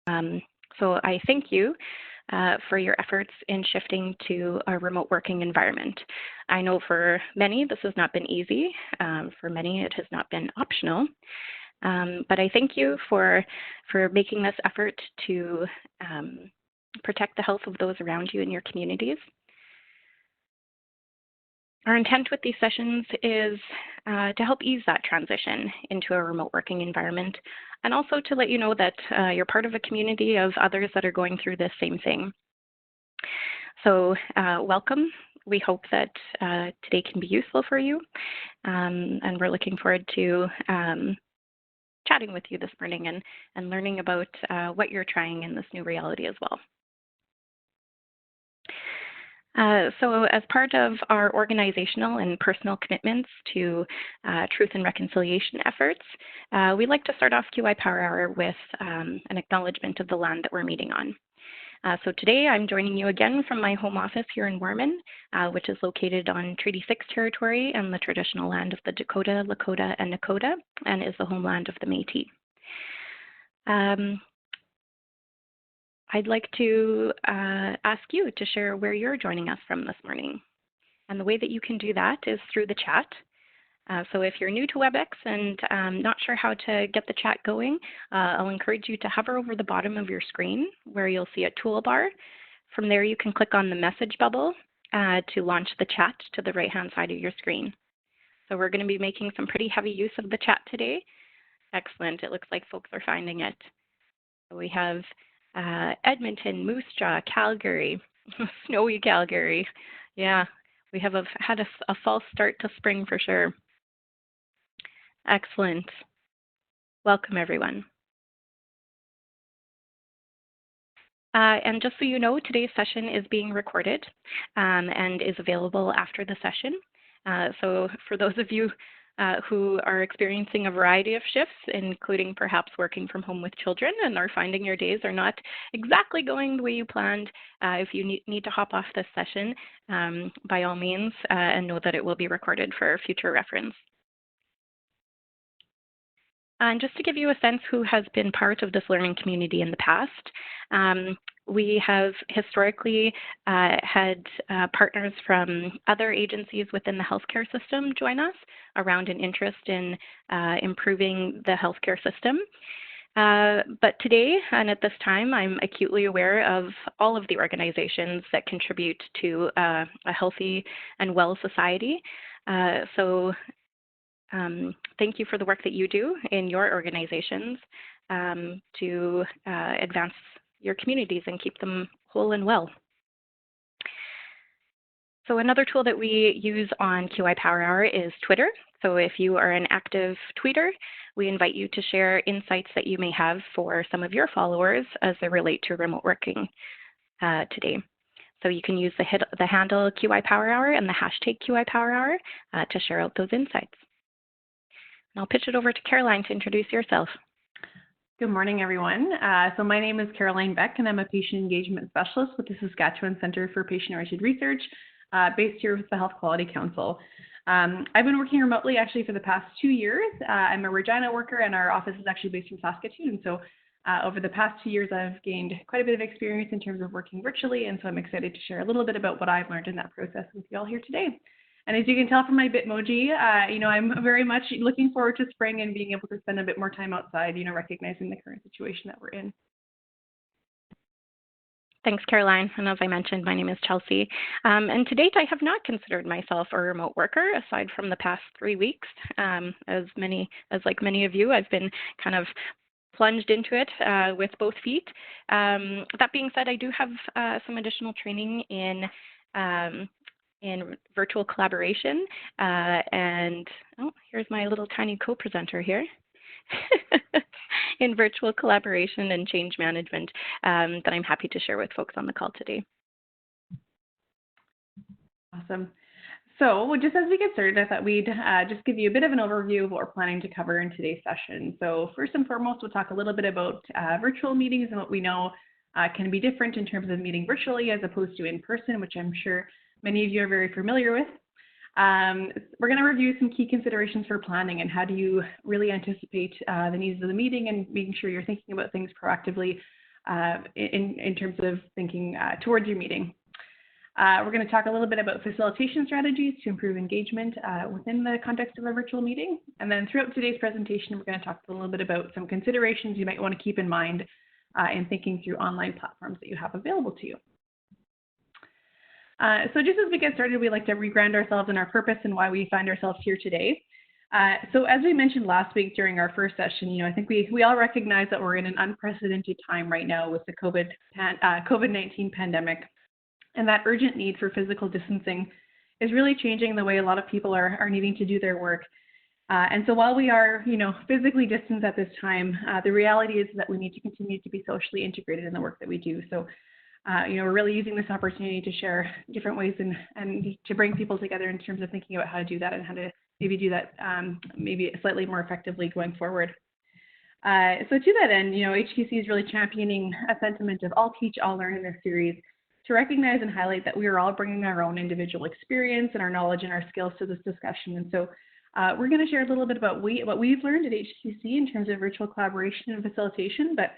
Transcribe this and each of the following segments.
So I thank you for your efforts in shifting to a remote working environment. I know for many this has not been easy. For many it has not been optional. But I thank you for making this effort to protect the health of those around you in your communities. Our intent with these sessions is to help ease that transition into a remote working environment, and also to let you know that you're part of a community of others that are going through this same thing. So welcome. We hope that today can be useful for you, and we're looking forward to chatting with you this morning and learning about what you're trying in this new reality as well. So as part of our organizational and personal commitments to truth and reconciliation efforts, we like to start off QI Power Hour with an acknowledgement of the land that we're meeting on. So today I'm joining you again from my home office here in Warman, which is located on Treaty 6 territory and the traditional land of the Dakota, Lakota, and Nakota, and is the homeland of the Métis. I'd like to ask you to share where you're joining us from this morning. And the way that you can do that is through the chat. So if you're new to WebEx and not sure how to get the chat going, I'll encourage you to hover over the bottom of your screen where you'll see a toolbar. From there, you can click on the message bubble to launch the chat to the right-hand side of your screen. So we're going to be making some pretty heavy use of the chat today. Excellent. It looks like folks are finding it. So we have Edmonton, Moose Jaw, Calgary, snowy Calgary. Yeah, we have had a false start to spring for sure. Excellent. Welcome, everyone. And just so you know, today's session is being recorded and is available after the session. So for those of you who are experiencing a variety of shifts, including perhaps working from home with children and are finding your days are not exactly going the way you planned, if you need to hop off this session, by all means, and know that it will be recorded for future reference. And just to give you a sense who has been part of this learning community in the past, we have historically had partners from other agencies within the healthcare system join us around an interest in improving the healthcare system. But today and at this time, I'm acutely aware of all of the organizations that contribute to a healthy and well society. So thank you for the work that you do in your organizations to advance your communities and keep them whole and well. So another tool that we use on QI Power Hour is Twitter. So if you are an active tweeter, we invite you to share insights that you may have for some of your followers as they relate to remote working today. So you can use the handle QI Power Hour and the hashtag QI Power Hour to share out those insights. And I'll pitch it over to Caroline to introduce yourself. Good morning, everyone. So my name is Caroline Beck, and I'm a patient engagement specialist with the Saskatchewan Centre for Patient-Oriented Research, based here with the Health Quality Council. I've been working remotely actually for the past 2 years. I'm a Regina worker, and our office is actually based in Saskatoon. And so over the past 2 years, I've gained quite a bit of experience in terms of working virtually. And so I'm excited to share a little bit about what I've learned in that process with you all here today. And as you can tell from my Bitmoji, I'm very much looking forward to spring and being able to spend a bit more time outside, recognizing the current situation that we're in. Thanks, Caroline. And as I mentioned, my name is Chelsea. And to date, I have not considered myself a remote worker aside from the past 3 weeks. Like many of you, I've been kind of plunged into it with both feet. That being said, I do have some additional training in virtual collaboration. And here's my little tiny co-presenter here. In virtual collaboration and change management that I'm happy to share with folks on the call today. Awesome. So just as we get started, I thought we'd just give you a bit of an overview of what we're planning to cover in today's session. So first and foremost, we'll talk a little bit about virtual meetings and what we know can be different in terms of meeting virtually as opposed to in person, which I'm sure many of you are very familiar with. We're going to review some key considerations for planning and how do you really anticipate the needs of the meeting and making sure you're thinking about things proactively in terms of thinking towards your meeting. We're going to talk a little bit about facilitation strategies to improve engagement within the context of a virtual meeting. And then throughout today's presentation, we're going to talk a little bit about some considerations you might want to keep in mind in thinking through online platforms that you have available to you. So just as we get started, we like to reground ourselves in our purpose and why we find ourselves here today. So as we mentioned last week during our first session, I think we all recognize that we're in an unprecedented time right now with the COVID-19 pandemic. And that urgent need for physical distancing is really changing the way a lot of people are needing to do their work. And so while we are, physically distanced at this time, the reality is that we need to continue to be socially integrated in the work that we do. So, we're really using this opportunity to share different ways and to bring people together in terms of thinking about how to do that and how to maybe do that maybe slightly more effectively going forward. So to that end, HQC is really championing a sentiment of all teach, all learn in this series, to recognize and highlight that we are all bringing our own individual experience and our knowledge and our skills to this discussion. And so we're going to share a little bit about what we've learned at HQC in terms of virtual collaboration and facilitation. But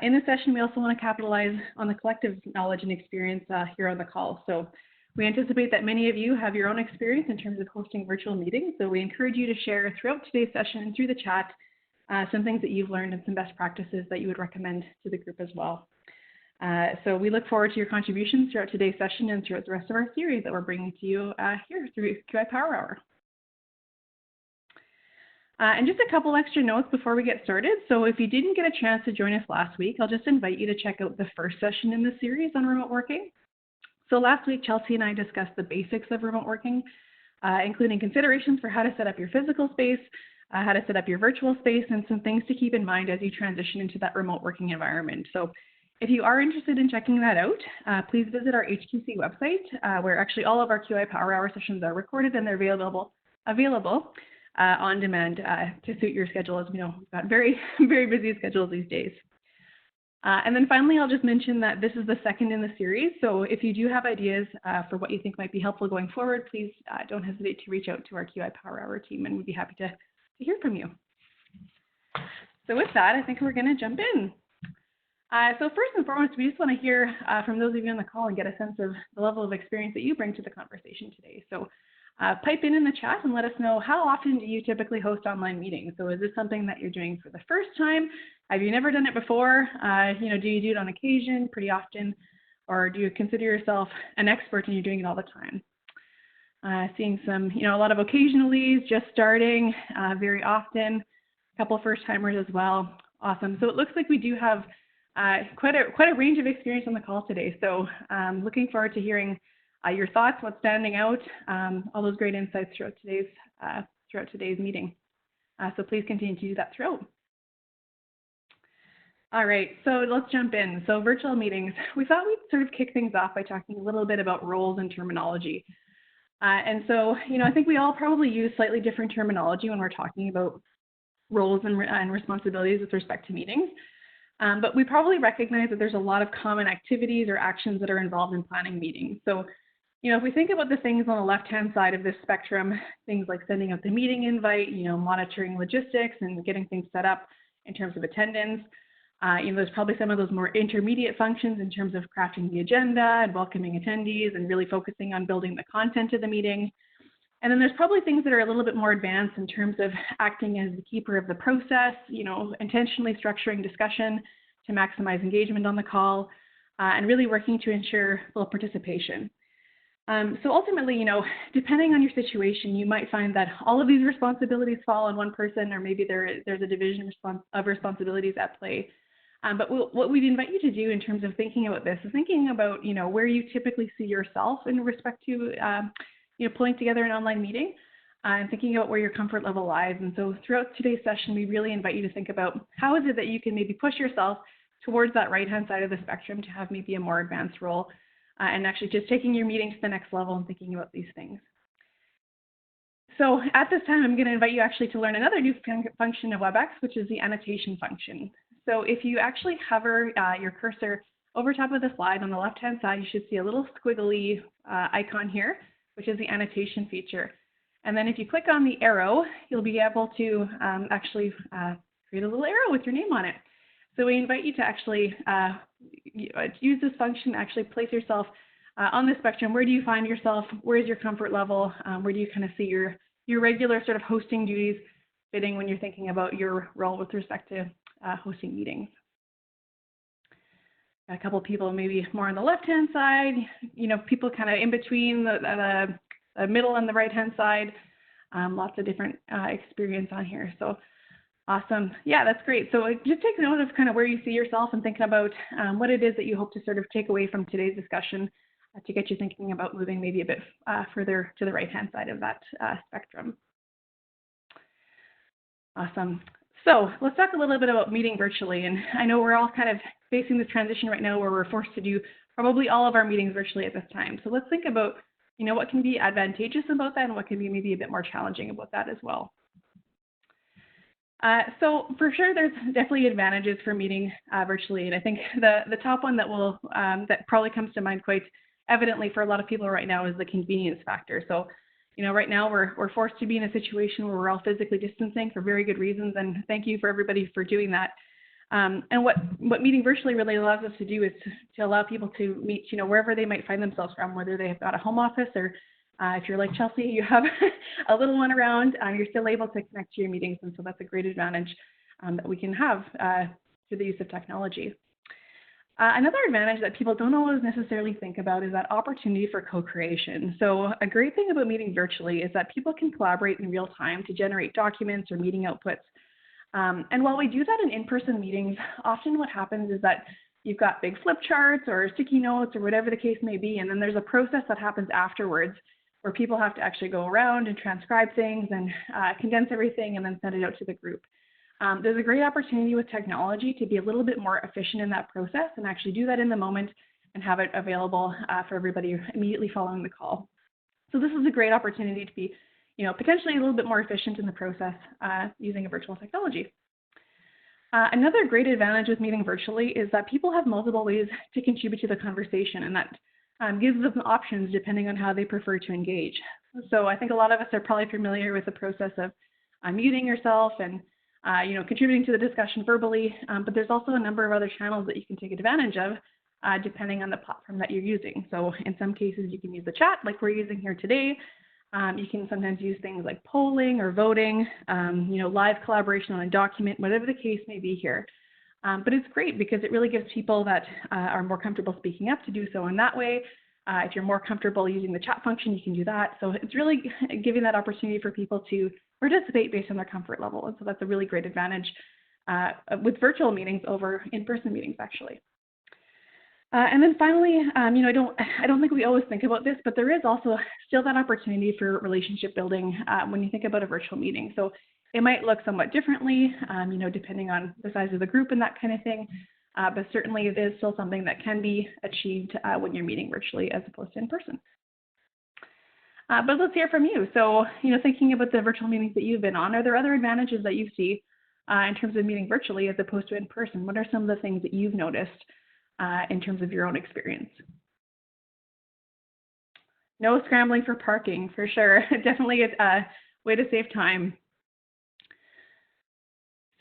in this session, we also want to capitalize on the collective knowledge and experience here on the call. So we anticipate that many of you have your own experience in terms of hosting virtual meetings. So we encourage you to share throughout today's session and through the chat some things that you've learned and some best practices that you would recommend to the group as well. So we look forward to your contributions throughout today's session and throughout the rest of our series that we're bringing to you here through QI Power Hour. And just a couple extra notes before we get started. So if you didn't get a chance to join us last week, I'll just invite you to check out the first session in the series on remote working. So last week, Chelsea and I discussed the basics of remote working, including considerations for how to set up your physical space, how to set up your virtual space, and some things to keep in mind as you transition into that remote working environment. So if you are interested in checking that out, please visit our HQC website, where actually all of our QI Power Hour sessions are recorded and they're available on demand to suit your schedule. As we know, we've got very, very busy schedules these days. And then finally, I'll just mention that this is the second in the series. So if you do have ideas for what you think might be helpful going forward, please don't hesitate to reach out to our QI Power Hour team, and we'd be happy to hear from you. So with that, I think we're going to jump in. So first and foremost, we just want to hear from those of you on the call and get a sense of the level of experience that you bring to the conversation today. So pipe in the chat and let us know, how often do you typically host online meetings? So is this something that you're doing for the first time? Have you never done it before? Do you do it on occasion, pretty often? Or do you consider yourself an expert and you're doing it all the time? Seeing some, a lot of occasionally, just starting, very often, a couple of first timers as well. Awesome. So it looks like we do have quite a range of experience on the call today. So looking forward to hearing your thoughts, what's standing out, all those great insights throughout today's meeting. So please continue to do that throughout. All right, so let's jump in. So virtual meetings, we thought we'd sort of kick things off by talking a little bit about roles and terminology. And so, I think we all probably use slightly different terminology when we're talking about roles and responsibilities with respect to meetings. But we probably recognize that there's a lot of common activities or actions that are involved in planning meetings. So, if we think about the things on the left-hand side of this spectrum, things like sending out the meeting invite, monitoring logistics and getting things set up in terms of attendance, there's probably some of those more intermediate functions in terms of crafting the agenda and welcoming attendees and really focusing on building the content of the meeting. And then there's probably things that are a little bit more advanced in terms of acting as the keeper of the process, intentionally structuring discussion to maximize engagement on the call, and really working to ensure full participation. So ultimately, depending on your situation, you might find that all of these responsibilities fall on one person, or maybe there's a division of responsibilities at play. But what we'd invite you to do in terms of thinking about this is thinking about, where you typically see yourself in respect to, pulling together an online meeting, and thinking about where your comfort level lies. And so throughout today's session, we really invite you to think about how is it that you can maybe push yourself towards that right-hand side of the spectrum to have maybe a more advanced role, and actually just taking your meeting to the next level and thinking about these things. So at this time, I'm going to invite you actually to learn another new function of WebEx, which is the annotation function. So if you actually hover your cursor over top of the slide on the left-hand side, you should see a little squiggly icon here, which is the annotation feature. And then if you click on the arrow, you'll be able to actually create a little arrow with your name on it. So we invite you to actually use this function, actually place yourself on the spectrum. Where do you find yourself? Where's your comfort level? Where do you kind of see your regular sort of hosting duties fitting when you're thinking about your role with respect to hosting meetings? A couple of people maybe more on the left-hand side, people kind of in between the middle and the right-hand side. Lots of different experience on here. So awesome. Yeah, that's great. So just take note of kind of where you see yourself and thinking about what it is that you hope to sort of take away from today's discussion to get you thinking about moving maybe a bit further to the right-hand side of that spectrum. Awesome. So let's talk a little bit about meeting virtually. And I know we're all kind of facing this transition right now where we're forced to do probably all of our meetings virtually at this time. So let's think about, what can be advantageous about that and what can be maybe a bit more challenging about that as well. So for sure, there's definitely advantages for meeting virtually. And I think the top one that probably comes to mind quite evidently for a lot of people right now is the convenience factor. So right now we're forced to be in a situation where we're all physically distancing for very good reasons, and thank you for everybody for doing that. And what meeting virtually really allows us to do is to allow people to meet, wherever they might find themselves from, whether they've got a home office or if you're like Chelsea, you have a little one around, you're still able to connect to your meetings, and so that's a great advantage that we can have through the use of technology. Another advantage that people don't always necessarily think about is that opportunity for co-creation. So a great thing about meeting virtually is that people can collaborate in real time to generate documents or meeting outputs. And while we do that in in-person meetings, often what happens is that you've got big flip charts or sticky notes or whatever the case may be, and then there's a process that happens afterwards where people have to actually go around and transcribe things and condense everything and then send it out to the group. There's a great opportunity with technology to be a little bit more efficient in that process and actually do that in the moment and have it available for everybody immediately following the call. So this is a great opportunity to be, potentially a little bit more efficient in the process using a virtual technology. Another great advantage with meeting virtually is that people have multiple ways to contribute to the conversation, and that gives them options depending on how they prefer to engage. So I think a lot of us are probably familiar with the process of muting yourself and contributing to the discussion verbally, but there's also a number of other channels that you can take advantage of depending on the platform that you're using. So in some cases, you can use the chat like we're using here today. You can sometimes use things like polling or voting, live collaboration on a document, whatever the case may be here. But it's great because it really gives people that are more comfortable speaking up to do so in that way. If you're more comfortable using the chat function, you can do that. So it's really giving that opportunity for people to participate based on their comfort level. And so that's a really great advantage with virtual meetings over in-person meetings, actually. And then finally, I don't think we always think about this, but there is also still that opportunity for relationship building when you think about a virtual meeting. So it might look somewhat differently, depending on the size of the group and that kind of thing. But certainly it is still something that can be achieved when you're meeting virtually as opposed to in person. But let's hear from you. So, thinking about the virtual meetings that you've been on, are there other advantages that you see in terms of meeting virtually as opposed to in person? What are some of the things that you've noticed in terms of your own experience? No scrambling for parking, for sure. Definitely a way to save time.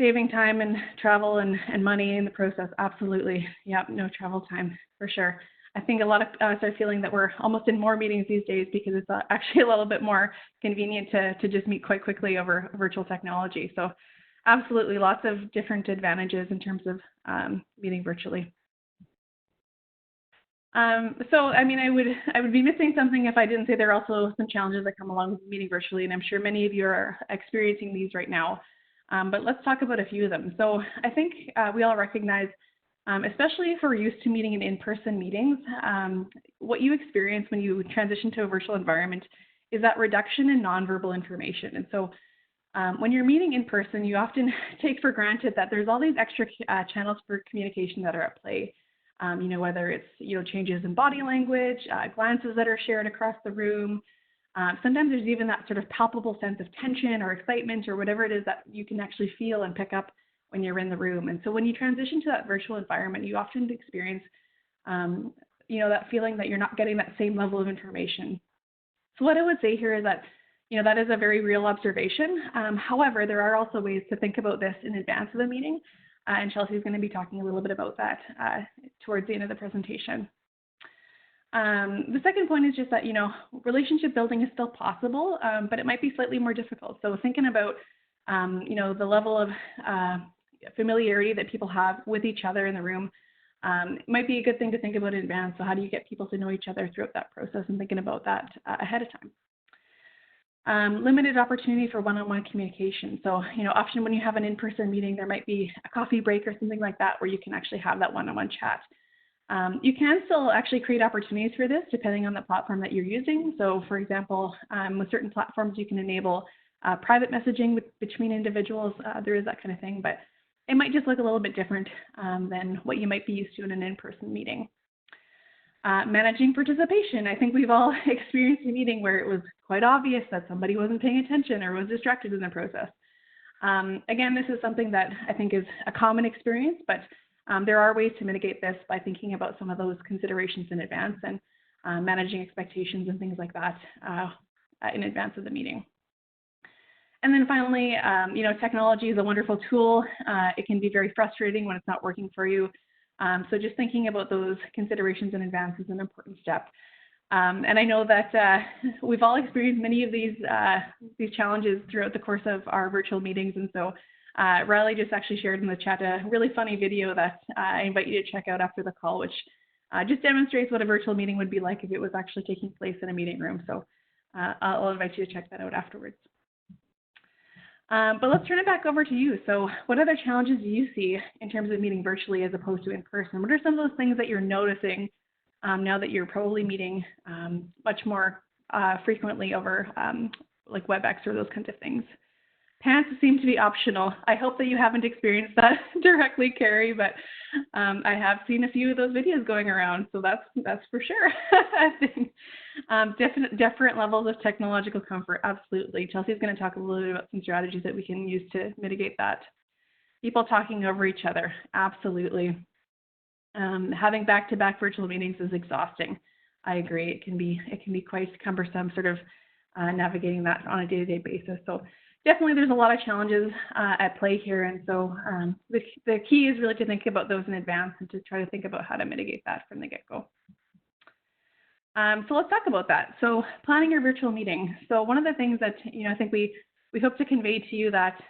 Saving time and travel and money in the process, absolutely. Yep, no travel time, for sure. I think a lot of us are feeling that we're almost in more meetings these days because it's actually a little bit more convenient to just meet quite quickly over virtual technology. So absolutely, lots of different advantages in terms of meeting virtually. So, I mean, I would be missing something if I didn't say there are also some challenges that come along with meeting virtually, and I'm sure many of you are experiencing these right now. But let's talk about a few of them. So I think we all recognize, especially if we're used to meeting in in-person meetings, what you experience when you transition to a virtual environment is that reduction in nonverbal information. And so when you're meeting in person, you often take for granted that there's all these extra channels for communication that are at play. Whether it's, changes in body language, glances that are shared across the room. Sometimes there's even that sort of palpable sense of tension or excitement or whatever it is that you can actually feel and pick up when you're in the room. And so when you transition to that virtual environment, you often experience, that feeling that you're not getting that same level of information. So what I would say here is that, that is a very real observation. However, there are also ways to think about this in advance of the meeting and Chelsea is going to be talking a little bit about that towards the end of the presentation. The second point is just that, relationship building is still possible, but it might be slightly more difficult. So thinking about, the level of familiarity that people have with each other in the room, it might be a good thing to think about in advance. So how do you get people to know each other throughout that process, and thinking about that ahead of time. Limited opportunity for one-on-one communication. So, often when you have an in-person meeting, there might be a coffee break or something like that where you can actually have that one-on-one chat. You can still actually create opportunities for this depending on the platform that you're using. So for example, with certain platforms, you can enable private messaging between individuals. There is that kind of thing, but it might just look a little bit different than what you might be used to in an in-person meeting. Managing participation. I think we've all experienced a meeting where it was quite obvious that somebody wasn't paying attention or was distracted in the process. Again, this is something that I think is a common experience, but there are ways to mitigate this by thinking about some of those considerations in advance and managing expectations and things like that in advance of the meeting. And then finally, technology is a wonderful tool. It can be very frustrating when it's not working for you. So just thinking about those considerations in advance is an important step. And I know that we've all experienced many of these challenges throughout the course of our virtual meetings. And so Riley just actually shared in the chat a really funny video that I invite you to check out after the call, which just demonstrates what a virtual meeting would be like if it was actually taking place in a meeting room. So I'll invite you to check that out afterwards. But let's turn it back over to you. So what other challenges do you see in terms of meeting virtually as opposed to in person? What are some of those things that you're noticing now that you're probably meeting much more frequently over like WebEx or those kinds of things? Pants seem to be optional. I hope that you haven't experienced that directly, Carrie, but I have seen a few of those videos going around, so that's for sure. I think different levels of technological comfort, absolutely. Chelsea's going to talk a little bit about some strategies that we can use to mitigate that. People talking over each other, absolutely. Having back-to-back virtual meetings is exhausting. I agree. It can be quite cumbersome, sort of navigating that on a day-to-day basis. So definitely, there's a lot of challenges at play here, and so the key is really to think about those in advance and to try to think about how to mitigate that from the get-go. So let's talk about that. So planning your virtual meeting. So one of the things that I think we hope to convey to you that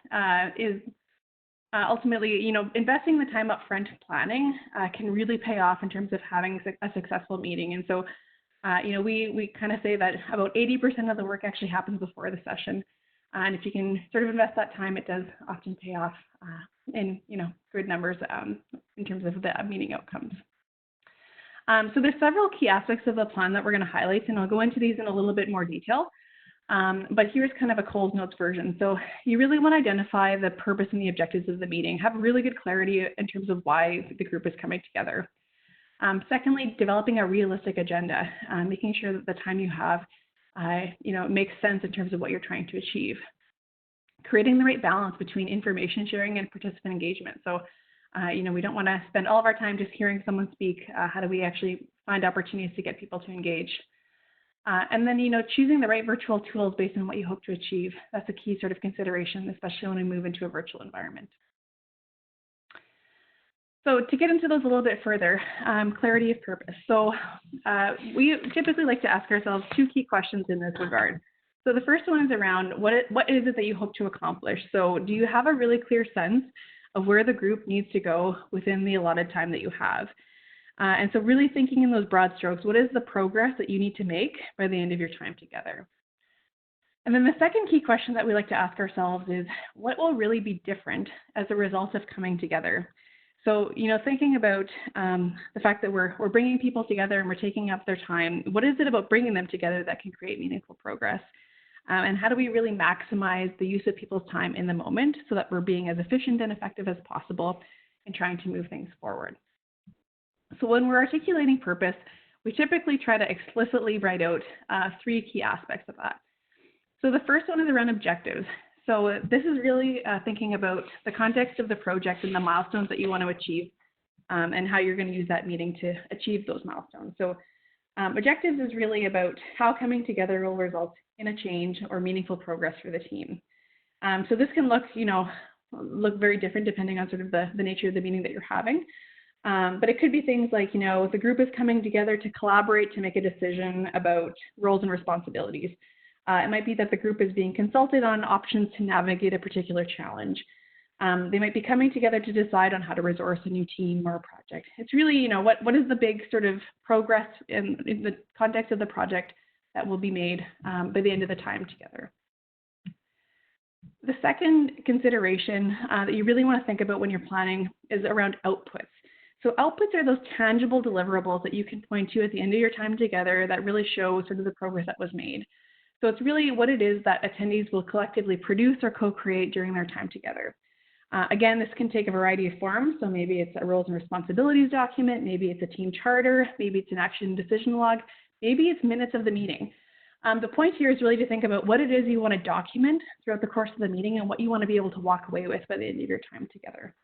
is ultimately, investing the time up front planning can really pay off in terms of having a successful meeting. And so, we kind of say that about 80% of the work actually happens before the session. And if you can sort of invest that time, it does often pay off in good numbers in terms of the meeting outcomes. So there's several key aspects of the plan that we're going to highlight, and I'll go into these in a little bit more detail. But here's kind of a Coles Notes version. So you really want to identify the purpose and the objectives of the meeting. Have really good clarity in terms of why the group is coming together. Secondly, developing a realistic agenda, making sure that the time you have makes sense in terms of what you're trying to achieve. Creating the right balance between information sharing and participant engagement. So, we don't want to spend all of our time just hearing someone speak. How do we actually find opportunities to get people to engage? And then, choosing the right virtual tools based on what you hope to achieve. That's a key sort of consideration, especially when we move into a virtual environment. So to get into those a little bit further, clarity of purpose. So we typically like to ask ourselves two key questions in this regard. So the first one is around what is it that you hope to accomplish? So do you have a really clear sense of where the group needs to go within the allotted time that you have? And so really thinking in those broad strokes, what is the progress that you need to make by the end of your time together? And then the second key question that we like to ask ourselves is, what will really be different as a result of coming together? So, thinking about the fact that we're bringing people together and we're taking up their time, what is it about bringing them together that can create meaningful progress? And how do we really maximize the use of people's time in the moment so that we're being as efficient and effective as possible in trying to move things forward? So when we're articulating purpose, we typically try to explicitly write out three key aspects of that. So the first one is around objectives. So this is really thinking about the context of the project and the milestones that you want to achieve and how you're going to use that meeting to achieve those milestones. So objectives is really about how coming together will result in a change or meaningful progress for the team. So this can look, look very different depending on sort of the nature of the meeting that you're having. But it could be things like, the group is coming together to collaborate to make a decision about roles and responsibilities. It might be that the group is being consulted on options to navigate a particular challenge. They might be coming together to decide on how to resource a new team or a project. It's really, what is the big sort of progress in the context of the project that will be made by the end of the time together. The second consideration that you really want to think about when you're planning is around outputs. So outputs are those tangible deliverables that you can point to at the end of your time together that really show sort of the progress that was made. So it's really what it is that attendees will collectively produce or co-create during their time together. Again, this can take a variety of forms. So maybe it's a roles and responsibilities document, maybe it's a team charter, maybe it's an action decision log, maybe it's minutes of the meeting. The point here is really to think about what it is you want to document throughout the course of the meeting and what you want to be able to walk away with by the end of your time together.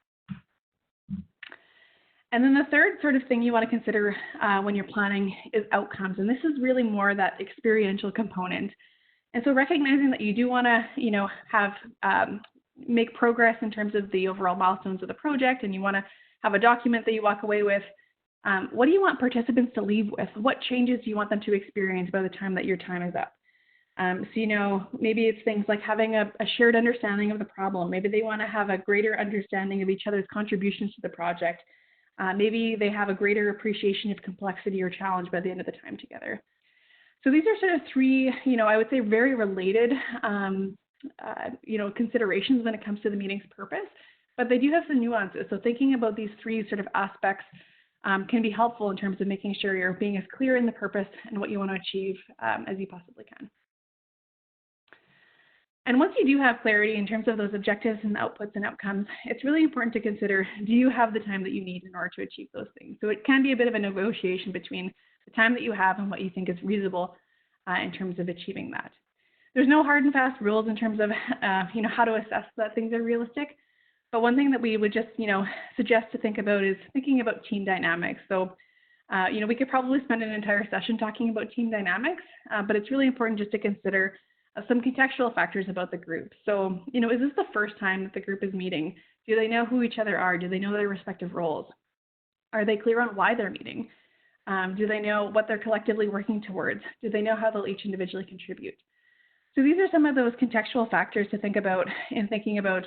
And then the third sort of thing you want to consider when you're planning is outcomes. And this is really more that experiential component. And so recognizing that you do want to, make progress in terms of the overall milestones of the project, and you want to have a document that you walk away with. What do you want participants to leave with? What changes do you want them to experience by the time that your time is up? So, maybe it's things like having a shared understanding of the problem. Maybe they want to have a greater understanding of each other's contributions to the project. Maybe they have a greater appreciation of complexity or challenge by the end of the time together. So these are sort of three, I would say very related, considerations when it comes to the meeting's purpose, but they do have some nuances. So thinking about these three sort of aspects can be helpful in terms of making sure you're being as clear in the purpose and what you want to achieve as you possibly can. And once you do have clarity in terms of those objectives and outputs and outcomes, it's really important to consider, do you have the time that you need in order to achieve those things? So it can be a bit of a negotiation between the time that you have and what you think is reasonable in terms of achieving that. There's no hard and fast rules in terms of, how to assess that things are realistic. But one thing that we would just, suggest to think about is thinking about team dynamics. So, we could probably spend an entire session talking about team dynamics, but it's really important just to consider some contextual factors about the group. So, is this the first time that the group is meeting? Do they know who each other are? Do they know their respective roles? Are they clear on why they're meeting? Do they know what they're collectively working towards? Do they know how they'll each individually contribute? So these are some of those contextual factors to think about in thinking about,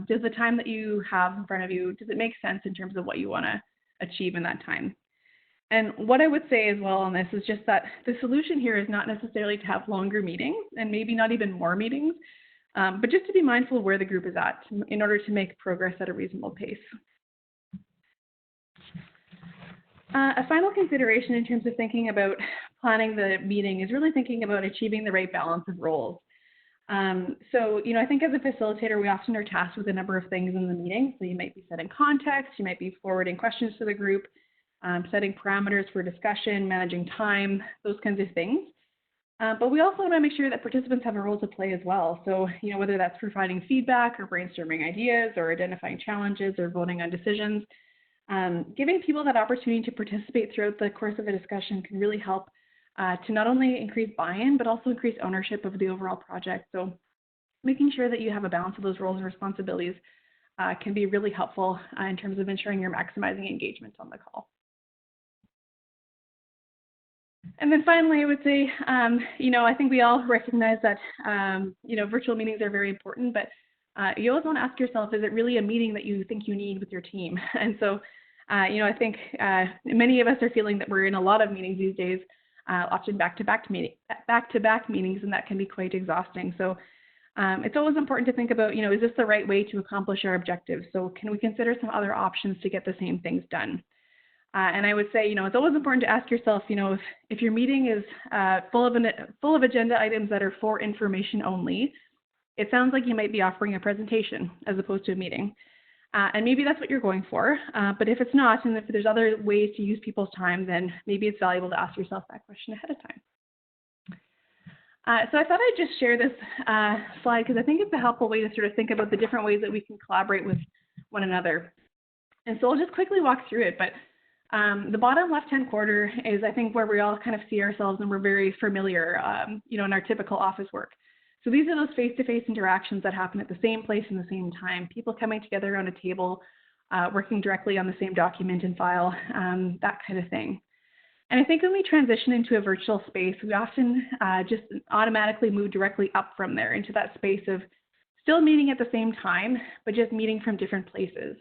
does the time that you have in front of you, does it make sense in terms of what you want to achieve in that time? And what I would say as well on this is just that the solution here is not necessarily to have longer meetings and maybe not even more meetings, but just to be mindful of where the group is at in order to make progress at a reasonable pace. A final consideration in terms of thinking about planning the meeting is really thinking about achieving the right balance of roles. So, I think as a facilitator, we often are tasked with a number of things in the meeting. So you might be setting context, you might be forwarding questions to the group, setting parameters for discussion, managing time, those kinds of things. But we also want to make sure that participants have a role to play as well. So, whether that's providing feedback or brainstorming ideas or identifying challenges or voting on decisions, giving people that opportunity to participate throughout the course of a discussion can really help to not only increase buy-in, but also increase ownership of the overall project. So making sure that you have a balance of those roles and responsibilities can be really helpful in terms of ensuring you're maximizing engagement on the call. And then finally, I would say, I think we all recognize that, virtual meetings are very important, but you always want to ask yourself, is it really a meeting that you think you need with your team? And so, I think many of us are feeling that we're in a lot of meetings these days, often back-to-back meetings, and that can be quite exhausting. So it's always important to think about, is this the right way to accomplish our objectives? So can we consider some other options to get the same things done? And I would say, it's always important to ask yourself, if your meeting is full of agenda items that are for information only, it sounds like you might be offering a presentation as opposed to a meeting. And maybe that's what you're going for. But if it's not, and if there's other ways to use people's time, then maybe it's valuable to ask yourself that question ahead of time. So I thought I'd just share this slide because I think it's a helpful way to sort of think about the different ways that we can collaborate with one another. And so I'll just quickly walk through it. But the bottom left-hand corner is, I think, where we all kind of see ourselves and we're very familiar, in our typical office work. So So these are those face-to-face interactions that happen at the same place and the same time, people coming together around a table, working directly on the same document and file, that kind of thing. And I think when we transition into a virtual space, we often just automatically move directly up from there into that space of still meeting at the same time, but just meeting from different places.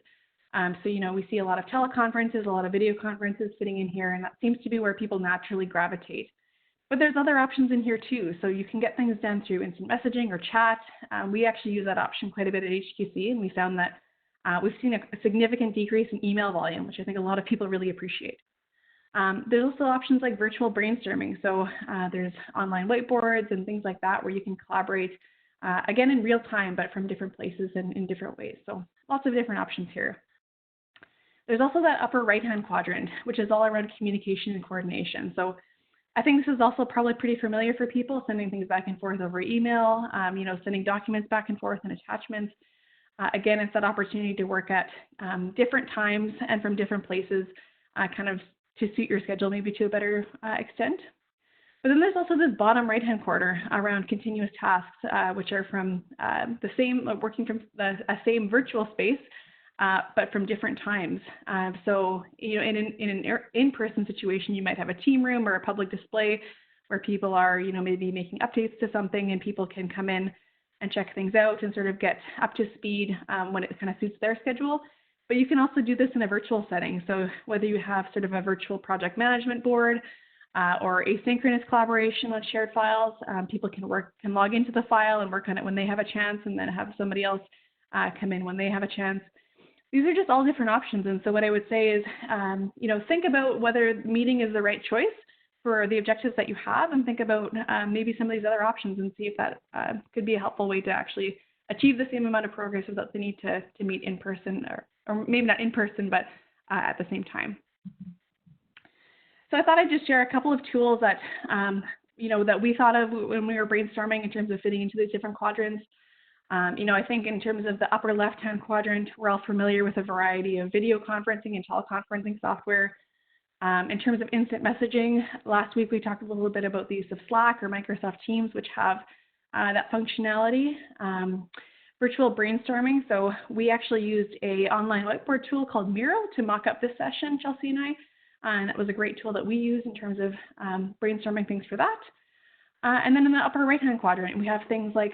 So, we see a lot of teleconferences, a lot of video conferences fitting in here, and that seems to be where people naturally gravitate. But there's other options in here too. So you can get things done through instant messaging or chat. We actually use that option quite a bit at HQC, and we found that we've seen a significant decrease in email volume, which I think a lot of people really appreciate. There's also options like virtual brainstorming. So there's online whiteboards and things like that where you can collaborate, again, in real time, but from different places and in different ways. So lots of different options here. There's also that upper right-hand quadrant, which is all around communication and coordination. So I think this is also probably pretty familiar for people, sending things back and forth over email, sending documents back and forth and attachments. Again, it's that opportunity to work at different times and from different places, kind of to suit your schedule maybe to a better extent. But then there's also this bottom right-hand corner around continuous tasks, which are from working from a same virtual space, but from different times. So, in an in-person situation, you might have a team room or a public display where people are, maybe making updates to something and people can come in and check things out and sort of get up to speed when it kind of suits their schedule. But you can also do this in a virtual setting. So whether you have sort of a virtual project management board or asynchronous collaboration on shared files, people can log into the file and work on it when they have a chance, and then have somebody else come in when they have a chance. These are just all different options. And so what I would say is, think about whether meeting is the right choice for the objectives that you have, and think about maybe some of these other options and see if that could be a helpful way to actually achieve the same amount of progress without the need to meet in person, or maybe not in person, but at the same time. So I thought I'd just share a couple of tools that, that we thought of when we were brainstorming in terms of fitting into these different quadrants. I think in terms of the upper left-hand quadrant, we're all familiar with a variety of video conferencing and teleconferencing software. In terms of instant messaging, last week we talked a little bit about the use of Slack or Microsoft Teams, which have that functionality. Virtual brainstorming, so we actually used an online whiteboard tool called Miro to mock up this session, Chelsea and I, and that was a great tool that we use in terms of brainstorming things for that. And then in the upper right-hand quadrant, we have things like,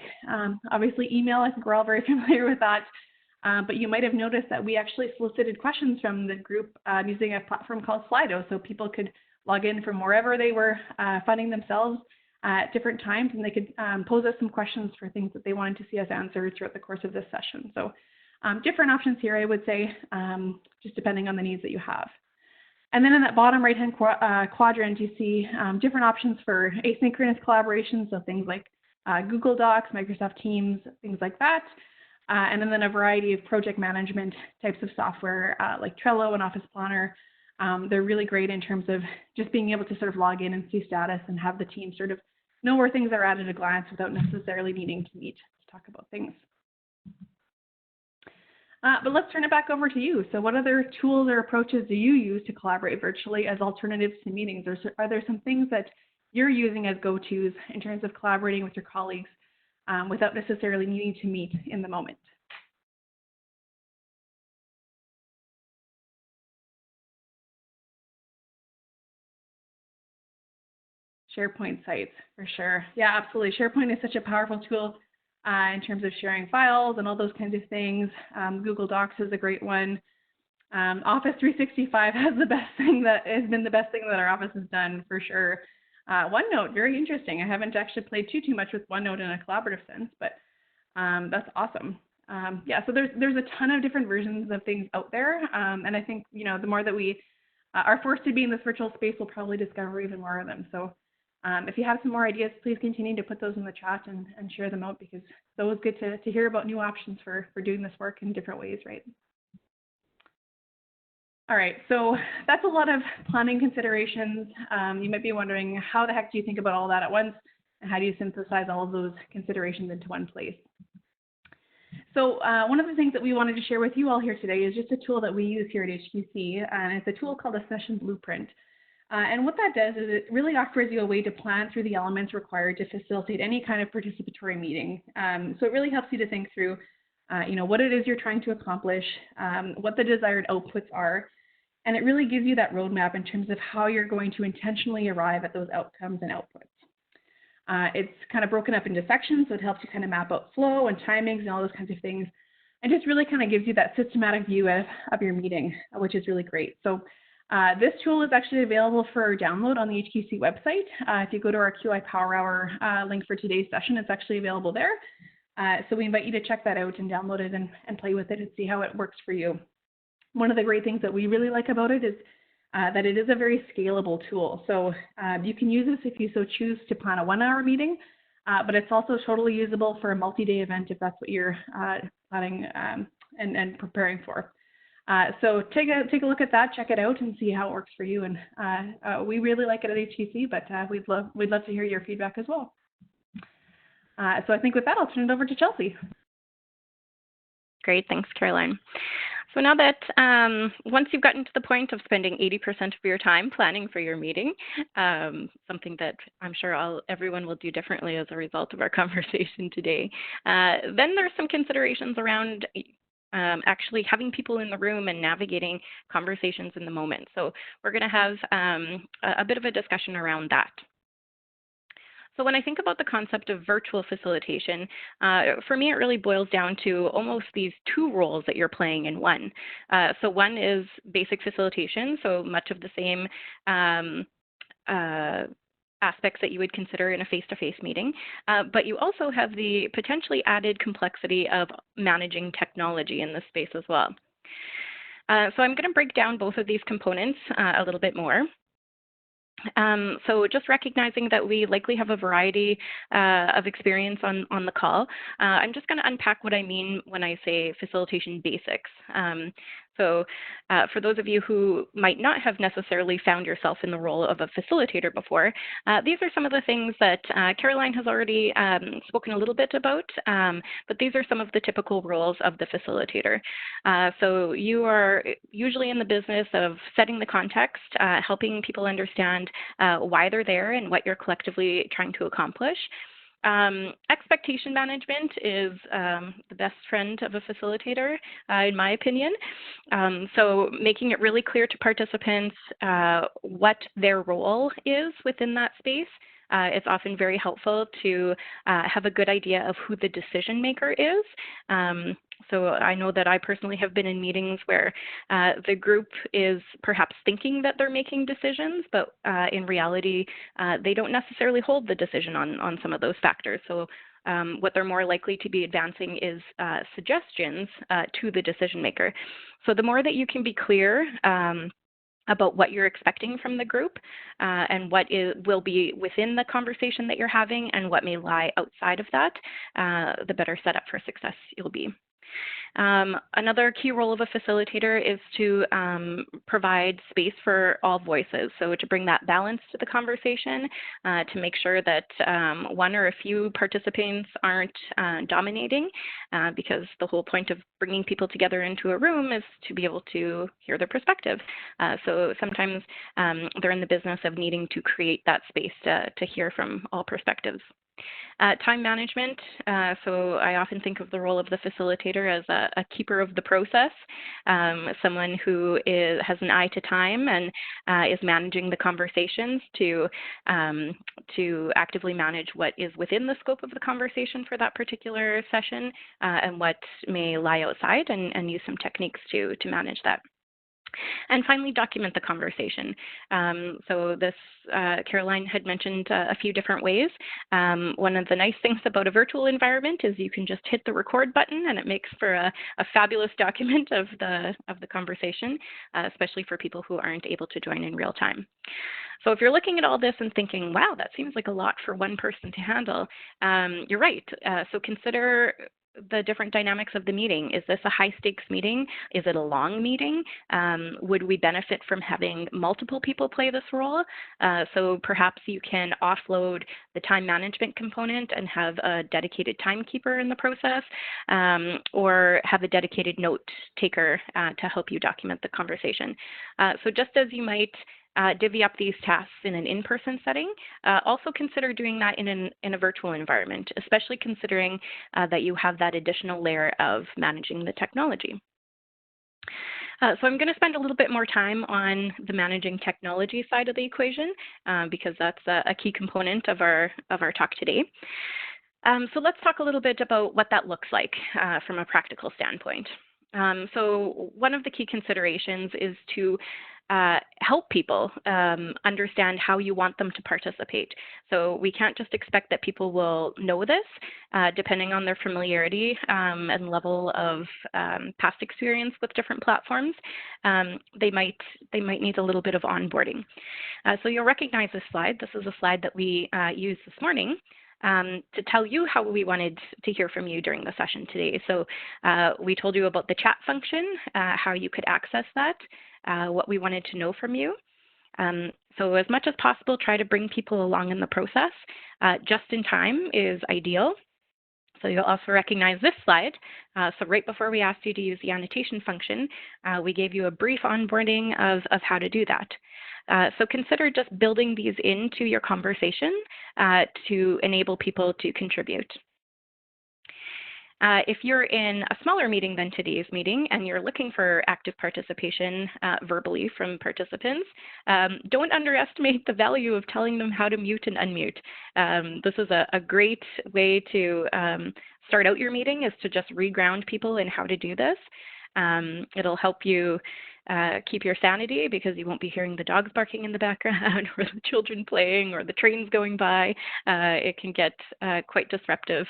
obviously, email. I think we're all very familiar with that. But you might have noticed that we actually solicited questions from the group using a platform called Slido, so people could log in from wherever they were finding themselves at different times, and they could pose us some questions for things that they wanted to see us answer throughout the course of this session. So different options here, I would say, just depending on the needs that you have. And then in that bottom right-hand quadrant, you see different options for asynchronous collaboration, so things like Google Docs, Microsoft Teams, things like that. And then a variety of project management types of software like Trello and Office Planner. They're really great in terms of just being able to sort of log in and see status and have the team sort of know where things are at a glance without necessarily needing to meet to talk about things. But let's turn it back over to you. So what other tools or approaches do you use to collaborate virtually as alternatives to meetings? Or are there some things that you're using as go-tos in terms of collaborating with your colleagues without necessarily needing to meet in the moment? SharePoint sites, for sure. Yeah, absolutely. SharePoint is such a powerful tool in terms of sharing files and all those kinds of things. Google Docs is a great one. Office 365 has been the best thing that our office has done, for sure. OneNote, very interesting. I haven't actually played too much with OneNote in a collaborative sense, but that's awesome. Yeah, so there's a ton of different versions of things out there, and I think the more that we are forced to be in this virtual space, we'll probably discover even more of them. So if you have some more ideas, please continue to put those in the chat and share them out, because it's always good to hear about new options for doing this work in different ways, right? All right, so that's a lot of planning considerations. You might be wondering, how the heck do you think about all that at once, and how do you synthesize all of those considerations into one place? So one of the things that we wanted to share with you all here today is just a tool that we use here at HQC, and it's a tool called a session blueprint. And what that does is it really offers you a way to plan through the elements required to facilitate any kind of participatory meeting. So it really helps you to think through, what it is you're trying to accomplish, what the desired outputs are, and it really gives you that roadmap in terms of how you're going to intentionally arrive at those outcomes and outputs. It's kind of broken up into sections, so it helps you kind of map out flow and timings and all those kinds of things, and just really kind of gives you that systematic view of your meeting, which is really great. So this tool is actually available for download on the HQC website. If you go to our QI Power Hour link for today's session, it's actually available there. So we invite you to check that out and download it and play with it and see how it works for you. One of the great things that we really like about it is that it is a very scalable tool. So you can use this if you so choose to plan a 1-hour meeting, but it's also totally usable for a multi-day event if that's what you're planning and preparing for. So take a look at that, check it out, and see how it works for you. And we really like it at HQC, but we'd love to hear your feedback as well. So I think with that, I'll turn it over to Chelsea. Great, thanks, Caroline. So now that once you've gotten to the point of spending 80% of your time planning for your meeting, something that I'm sure everyone will do differently as a result of our conversation today, then there's some considerations around actually having people in the room and navigating conversations in the moment. So we're going to have a bit of a discussion around that. So when I think about the concept of virtual facilitation, for me, it really boils down to almost these two roles that you're playing in one. So one is basic facilitation, so much of the same aspects that you would consider in a face-to-face meeting, but you also have the potentially added complexity of managing technology in this space as well. So I'm going to break down both of these components a little bit more. So just recognizing that we likely have a variety of experience on the call, I'm just going to unpack what I mean when I say facilitation basics. So for those of you who might not have necessarily found yourself in the role of a facilitator before, these are some of the things that Caroline has already spoken a little bit about, but these are some of the typical roles of the facilitator. So you are usually in the business of setting the context, helping people understand why they're there and what you're collectively trying to accomplish. Expectation management is the best friend of a facilitator, in my opinion. So making it really clear to participants what their role is within that space. It's often very helpful to have a good idea of who the decision maker is. So I know that I personally have been in meetings where the group is perhaps thinking that they're making decisions, but in reality, they don't necessarily hold the decision on some of those factors. So what they're more likely to be advancing is suggestions to the decision maker. So the more that you can be clear about what you're expecting from the group and what will be within the conversation that you're having and what may lie outside of that, the better set up for success you'll be. Another key role of a facilitator is to provide space for all voices. So to bring that balance to the conversation, to make sure that one or a few participants aren't dominating, because the whole point of bringing people together into a room is to be able to hear their perspective. So sometimes they're in the business of needing to create that space to hear from all perspectives. Time management. So I often think of the role of the facilitator as a keeper of the process, someone who has an eye to time and is managing the conversations to actively manage what is within the scope of the conversation for that particular session and what may lie outside, and use some techniques to manage that. And finally, document the conversation. So this, Caroline had mentioned a few different ways. One of the nice things about a virtual environment is you can just hit the record button and it makes for a fabulous document of the conversation, especially for people who aren't able to join in real time. So if you're looking at all this and thinking, wow, that seems like a lot for one person to handle, you're right. So consider the different dynamics of the meeting. Is this a high stakes meeting? Is it a long meeting? Would we benefit from having multiple people play this role? So perhaps you can offload the time management component and have a dedicated timekeeper in the process, or have a dedicated note taker to help you document the conversation. So just as you might divvy up these tasks in an in-person setting, also consider doing that in a virtual environment, especially considering that you have that additional layer of managing the technology. So I'm going to spend a little bit more time on the managing technology side of the equation because that's a key component of our talk today. So let's talk a little bit about what that looks like from a practical standpoint. So one of the key considerations is to help people understand how you want them to participate. So we can't just expect that people will know this, depending on their familiarity and level of past experience with different platforms. They might need a little bit of onboarding. So you'll recognize this slide. This is a slide that we used this morning to tell you how we wanted to hear from you during the session today. So we told you about the chat function, how you could access that, what we wanted to know from you. So as much as possible, try to bring people along in the process. Just in time is ideal. So you'll also recognize this slide. So right before we asked you to use the annotation function, we gave you a brief onboarding of how to do that. So consider just building these into your conversation to enable people to contribute. If you're in a smaller meeting than today's meeting and you're looking for active participation verbally from participants, don't underestimate the value of telling them how to mute and unmute. This is a great way to start out your meeting, is to just reground people in how to do this. It'll help you keep your sanity because you won't be hearing the dogs barking in the background or the children playing or the trains going by. It can get quite disruptive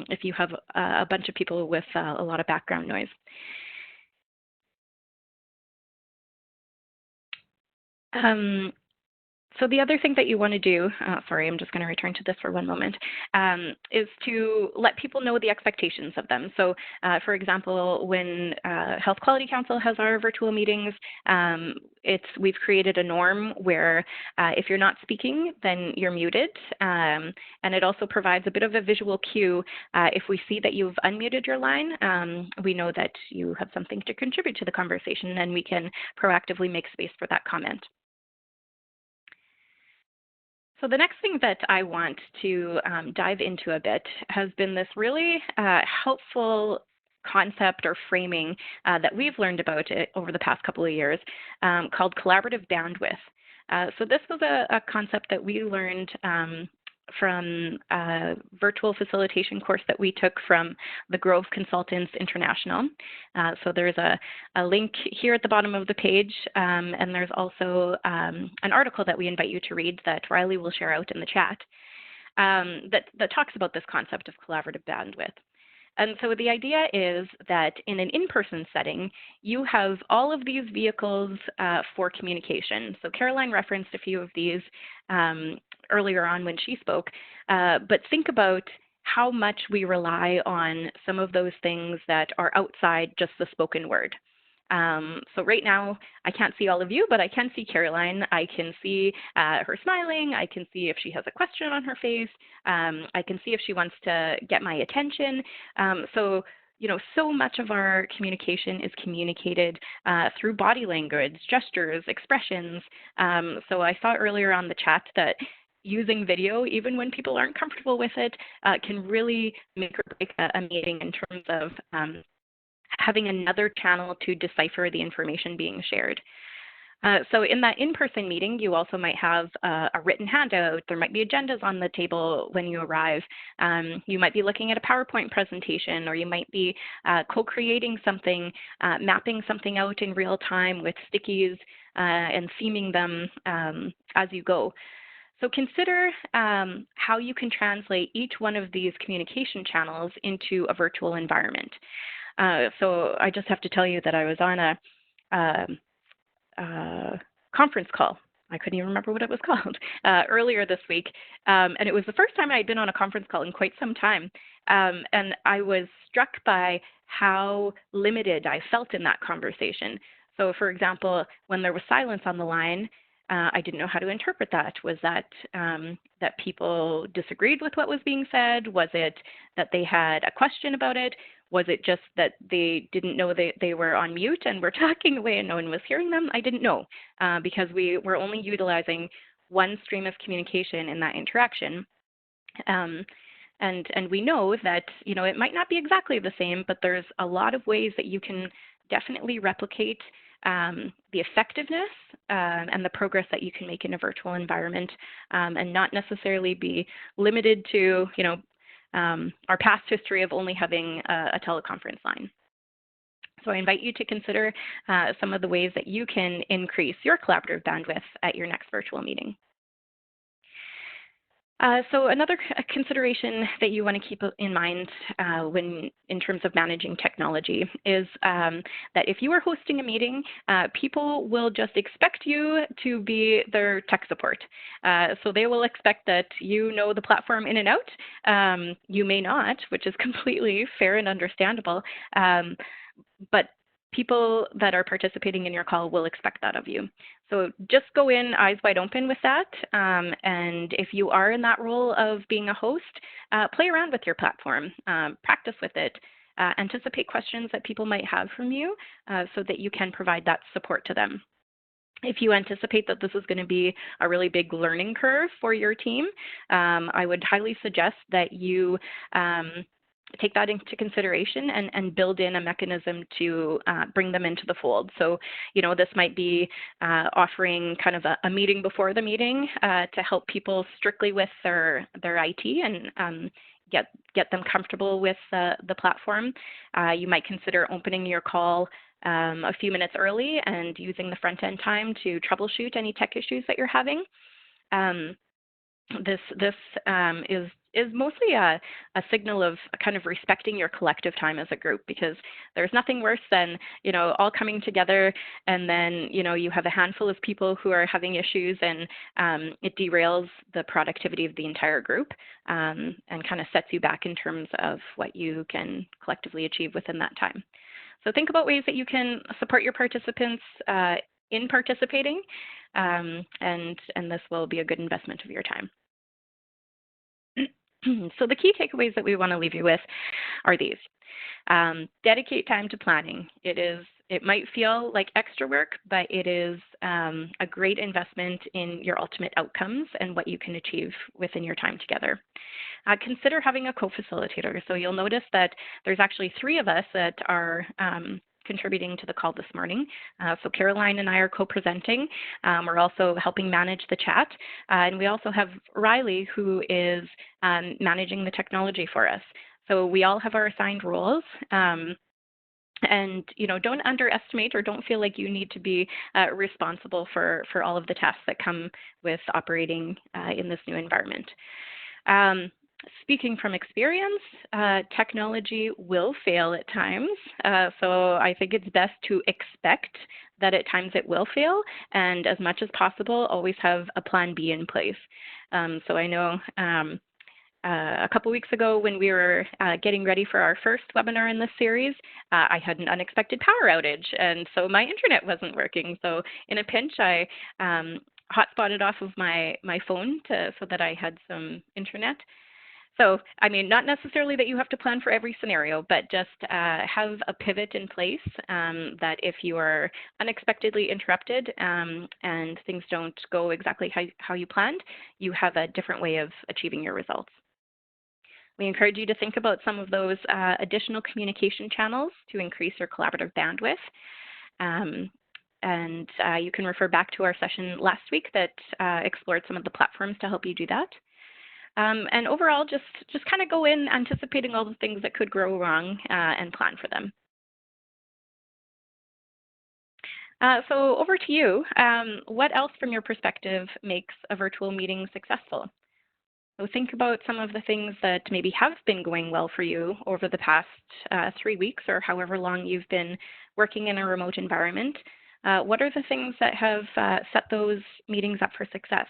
if you have a bunch of people with a lot of background noise. So the other thing that you want to do, sorry, I'm just going to return to this for one moment, is to let people know the expectations of them. So for example, when Health Quality Council has our virtual meetings, we've created a norm where if you're not speaking, then you're muted. And it also provides a bit of a visual cue. If we see that you've unmuted your line, we know that you have something to contribute to the conversation, and we can proactively make space for that comment. So the next thing that I want to dive into a bit has been this really helpful concept or framing that we've learned about it over the past couple of years called collaborative bandwidth. So this was a concept that we learned from a virtual facilitation course that we took from the Grove Consultants International. So there's a link here at the bottom of the page, and there's also an article that we invite you to read that Riley will share out in the chat that talks about this concept of collaborative bandwidth. And so the idea is that in an in-person setting, you have all of these vehicles for communication. So Caroline referenced a few of these earlier on when she spoke, but think about how much we rely on some of those things that are outside just the spoken word. So right now, I can't see all of you, but I can see Caroline. I can see her smiling. I can see if she has a question on her face. I can see if she wants to get my attention. So much of our communication is communicated through body language, gestures, expressions. So I saw earlier on the chat that using video, even when people aren't comfortable with it, can really make or break a meeting in terms of having another channel to decipher the information being shared. So in that in-person meeting, you also might have a written handout. There might be agendas on the table when you arrive. You might be looking at a PowerPoint presentation, or you might be co-creating something, mapping something out in real time with stickies and theming them as you go. So consider how you can translate each one of these communication channels into a virtual environment. So I just have to tell you that I was on a conference call. I couldn't even remember what it was called earlier this week. And it was the first time I had been on a conference call in quite some time. And I was struck by how limited I felt in that conversation. So for example, when there was silence on the line, I didn't know how to interpret that. Was that that people disagreed with what was being said? Was it that they had a question about it? Was it just that they didn't know they were on mute and were talking away and no one was hearing them? I didn't know because we were only utilizing one stream of communication in that interaction. And we know that, it might not be exactly the same, but there's a lot of ways that you can definitely replicate the effectiveness and the progress that you can make in a virtual environment, and not necessarily be limited to, our past history of only having a teleconference line. So I invite you to consider some of the ways that you can increase your collaborative bandwidth at your next virtual meeting. So another consideration that you want to keep in mind in terms of managing technology is that if you are hosting a meeting, people will just expect you to be their tech support. So they will expect that you know the platform in and out. You may not, which is completely fair and understandable, but people that are participating in your call will expect that of you. So just go in eyes wide open with that. And if you are in that role of being a host, play around with your platform, practice with it, anticipate questions that people might have from you so that you can provide that support to them. If you anticipate that this is going to be a really big learning curve for your team, I would highly suggest that you take that into consideration and build in a mechanism to bring them into the fold. So, this might be offering kind of a meeting before the meeting to help people strictly with their IT and get them comfortable with the platform. You might consider opening your call a few minutes early and using the front end time to troubleshoot any tech issues that you're having. This is mostly a signal of kind of respecting your collective time as a group, because there's nothing worse than, all coming together and then, you have a handful of people who are having issues and it derails the productivity of the entire group and kind of sets you back in terms of what you can collectively achieve within that time. So think about ways that you can support your participants in participating, and this will be a good investment of your time. So the key takeaways that we want to leave you with are these. Dedicate time to planning. It might feel like extra work, but it is a great investment in your ultimate outcomes and what you can achieve within your time together. Consider having a co-facilitator. So you'll notice that there's actually 3 of us that are contributing to the call this morning. So Caroline and I are co-presenting. We're also helping manage the chat. And we also have Riley, who is managing the technology for us. So we all have our assigned roles. And don't underestimate or don't feel like you need to be responsible for all of the tasks that come with operating in this new environment. Speaking from experience, technology will fail at times. So I think it's best to expect that at times it will fail, and as much as possible, always have a plan B in place. So I know a couple weeks ago when we were getting ready for our first webinar in this series, I had an unexpected power outage, and so my internet wasn't working. So in a pinch, I hotspotted off of my phone so that I had some internet. So, I mean, not necessarily that you have to plan for every scenario, but just have a pivot in place that if you are unexpectedly interrupted and things don't go exactly how you planned, you have a different way of achieving your results. We encourage you to think about some of those additional communication channels to increase your collaborative bandwidth. And you can refer back to our session last week that explored some of the platforms to help you do that. And overall, just kind of go in anticipating all the things that could go wrong and plan for them. So over to you. What else from your perspective makes a virtual meeting successful? So think about some of the things that maybe have been going well for you over the past 3 weeks or however long you've been working in a remote environment. What are the things that have set those meetings up for success?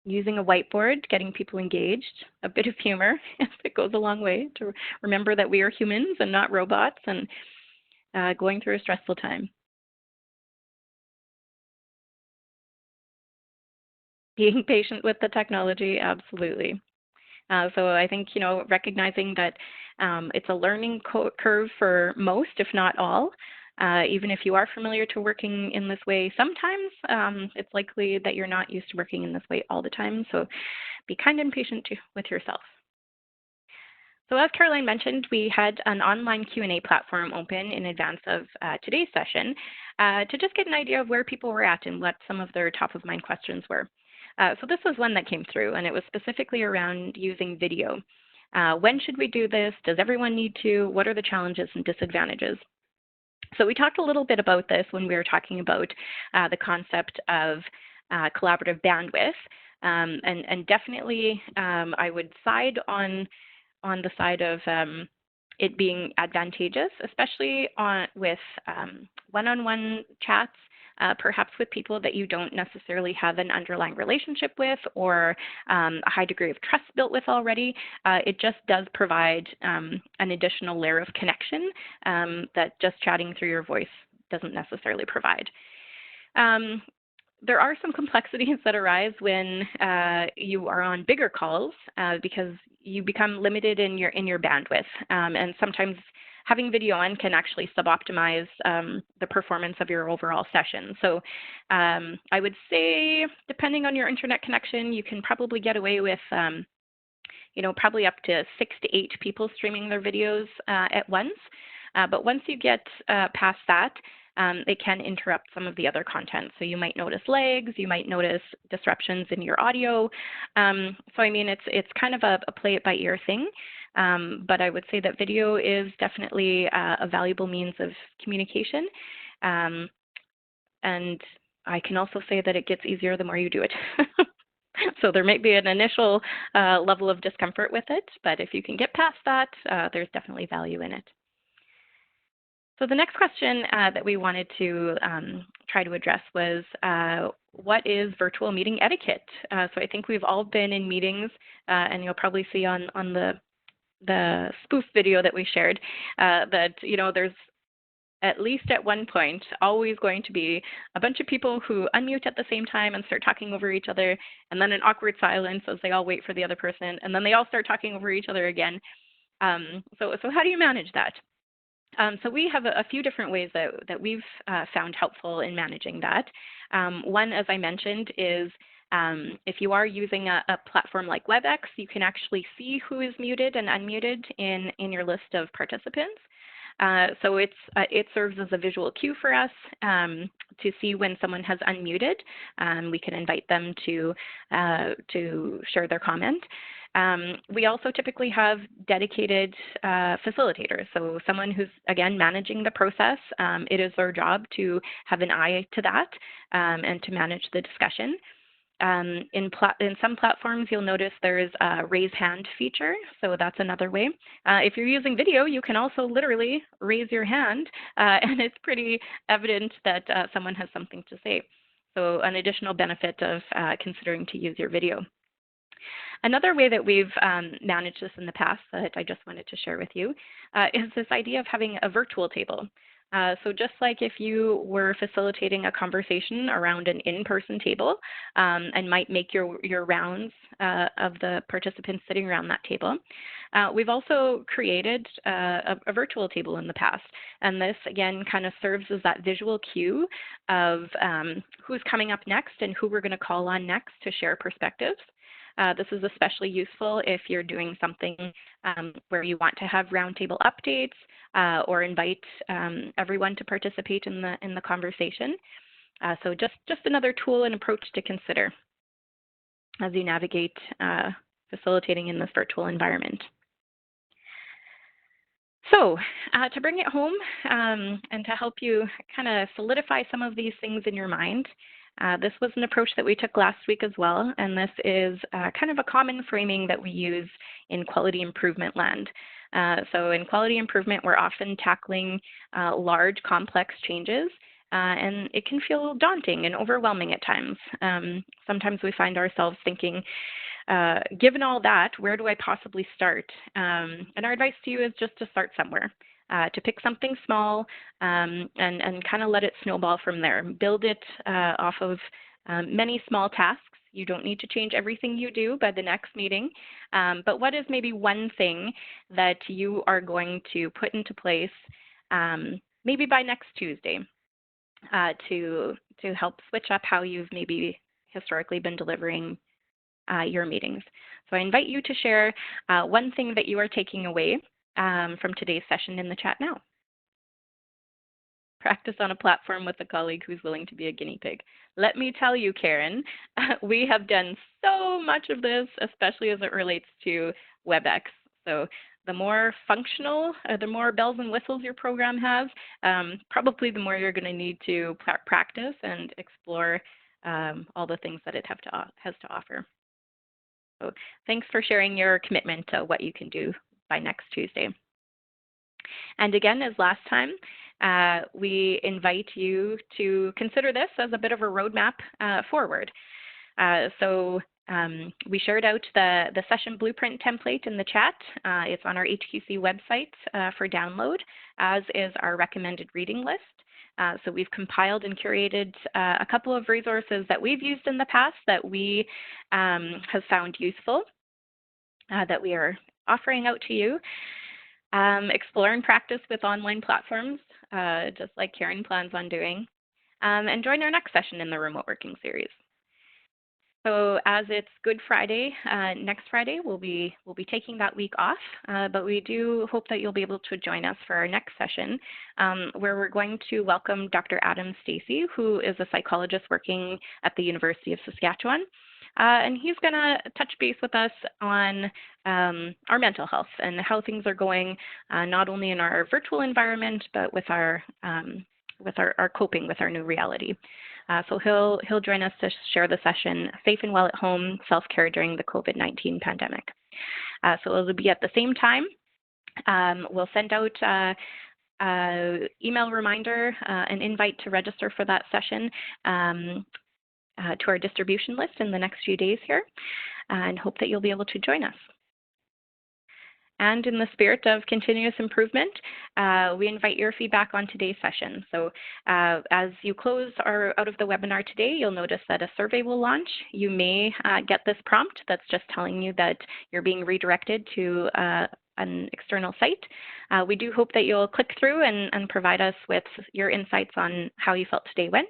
Using a whiteboard, getting people engaged, a bit of humor, it goes a long way to remember that we are humans and not robots, and going through a stressful time. Being patient with the technology, absolutely. So I think, recognizing that it's a learning curve for most, if not all. Even if you are familiar to working in this way, sometimes it's likely that you're not used to working in this way all the time. So be kind and patient with yourself. So as Caroline mentioned, we had an online Q&A platform open in advance of today's session to just get an idea of where people were at and what some of their top of mind questions were. So this was one that came through, and it was specifically around using video. When should we do this? Does everyone need to? What are the challenges and disadvantages? So we talked a little bit about this when we were talking about the concept of collaborative bandwidth. And definitely I would side on the side of it being advantageous, especially with one-on-one chats, perhaps with people that you don't necessarily have an underlying relationship with or a high degree of trust built with already. It just does provide an additional layer of connection that just chatting through your voice doesn't necessarily provide. There are some complexities that arise when you are on bigger calls because you become limited in your bandwidth, and sometimes having video on can actually suboptimize the performance of your overall session. So I would say, depending on your internet connection, you can probably get away with probably up to 6 to 8 people streaming their videos at once. But once you get past that, it can interrupt some of the other content. So you might notice lags, you might notice disruptions in your audio. So I mean, it's kind of a play it by ear thing. But I would say that video is definitely a valuable means of communication. And I can also say that it gets easier the more you do it. So there might be an initial level of discomfort with it, but if you can get past that, there's definitely value in it. So the next question that we wanted to try to address was, what is virtual meeting etiquette? So I think we've all been in meetings, and you'll probably see on the spoof video that we shared that there's at least at one point always going to be a bunch of people who unmute at the same time and start talking over each other, and then an awkward silence as they all wait for the other person, and then they all start talking over each other again. So how do you manage that? So we have a few different ways that we've found helpful in managing that. One, as I mentioned, is if you are using a platform like WebEx, you can actually see who is muted and unmuted in your list of participants. So it serves as a visual cue for us to see when someone has unmuted. We can invite them to share their comment. We also typically have dedicated facilitators, so someone who's, again, managing the process. It is their job to have an eye to that and to manage the discussion. In some platforms, you'll notice there's a raise hand feature, so that's another way. If you're using video, you can also literally raise your hand, and it's pretty evident that someone has something to say. So an additional benefit of considering to use your video. Another way that we've managed this in the past that I just wanted to share with you is this idea of having a virtual table. So just like if you were facilitating a conversation around an in-person table and might make your rounds of the participants sitting around that table, we've also created a virtual table in the past. And this, again, kind of serves as that visual cue of who's coming up next and who we're going to call on next to share perspectives. This is especially useful if you're doing something where you want to have roundtable updates or invite everyone to participate in the conversation. So just another tool and approach to consider as you navigate facilitating in this virtual environment. So to bring it home and to help you kind of solidify some of these things in your mind, this was an approach that we took last week as well, and this is kind of a common framing that we use in quality improvement land. So in quality improvement, we're often tackling large, complex changes, and it can feel daunting and overwhelming at times. Sometimes we find ourselves thinking, given all that, where do I possibly start? And our advice to you is just to start somewhere. To pick something small and kind of let it snowball from there. Build it off of many small tasks You don't need to change everything you do by the next meeting, but what is maybe one thing that you are going to put into place maybe by next Tuesday to help switch up how you've maybe historically been delivering your meetings. So I invite you to share one thing that you are taking away from today's session in the chat now. Practice on a platform with a colleague who's willing to be a guinea pig. Let me tell you, Karen, we have done so much of this, especially as it relates to WebEx. So the more functional, the more bells and whistles your program has, probably the more you're going to need to practice and explore all the things that it has to offer. So thanks for sharing your commitment to what you can do by next Tuesday. And again, as last time, we invite you to consider this as a bit of a roadmap forward. We shared out the session blueprint template in the chat. It's on our HQC website for download, as is our recommended reading list. So we've compiled and curated a couple of resources that we've used in the past that we have found useful, that we are offering out to you. Explore and practice with online platforms, just like Karen plans on doing, and join our next session in the remote working series. So as it's Good Friday, next Friday, we'll be taking that week off, but we do hope that you'll be able to join us for our next session, where we're going to welcome Dr. Adam Stacey, who is a psychologist working at the University of Saskatchewan. And he's going to touch base with us on our mental health and how things are going, not only in our virtual environment, but with our coping with our new reality. So he'll join us to share the session, Safe and Well at Home, Self-Care During the COVID-19 Pandemic. So it'll be at the same time. We'll send out email reminder, an invite to register for that session to our distribution list in the next few days here, and hope that you'll be able to join us. And in the spirit of continuous improvement, we invite your feedback on today's session. So as you close out of the webinar today, you'll notice that a survey will launch. You may get this prompt that's just telling you that you're being redirected to an external site. We do hope that you'll click through and provide us with your insights on how you felt today went.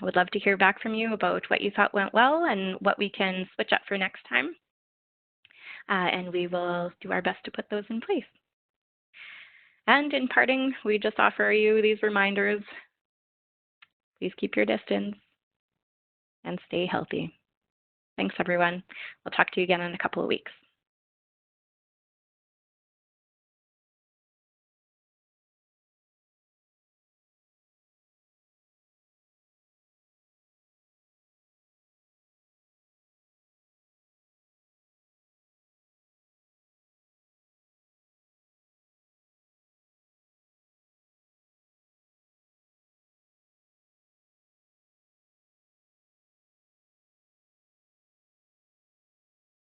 Would love to hear back from you about what you thought went well and what we can switch up for next time. And we will do our best to put those in place. And in parting, we just offer you these reminders. Please keep your distance and stay healthy. Thanks, everyone. We'll talk to you again in a couple of weeks.